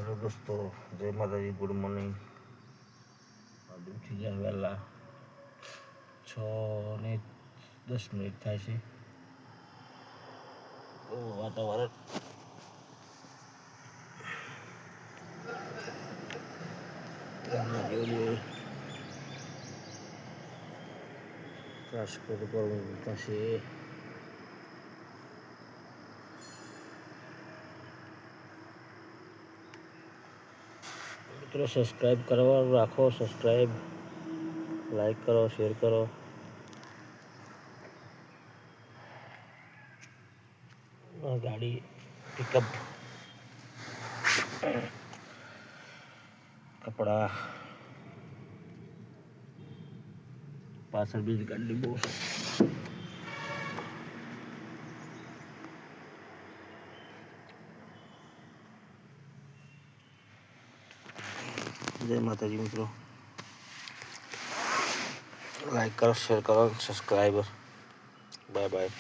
Hello દોસ્તો, જય માતાજી, ગુડ મોર્નિંગ. ઉઠી ગયા વહેલા 6:10 થાય છે. વાતાવરણ રાજકોટ પર પાસે મિત્રો સબસ્ક્રાઈબ કરવાનું રાખો. સબસ્ક્રાઈબ, લાઈક કરો, શેર કરો. ગાડી પિકઅપ કપડા પાછળ બીજી ગાડી બહુ જય માતાજી મિત્રો, લાઈક કરો, શેર કરો, સબસ્ક્રાઈબર. Bye bye.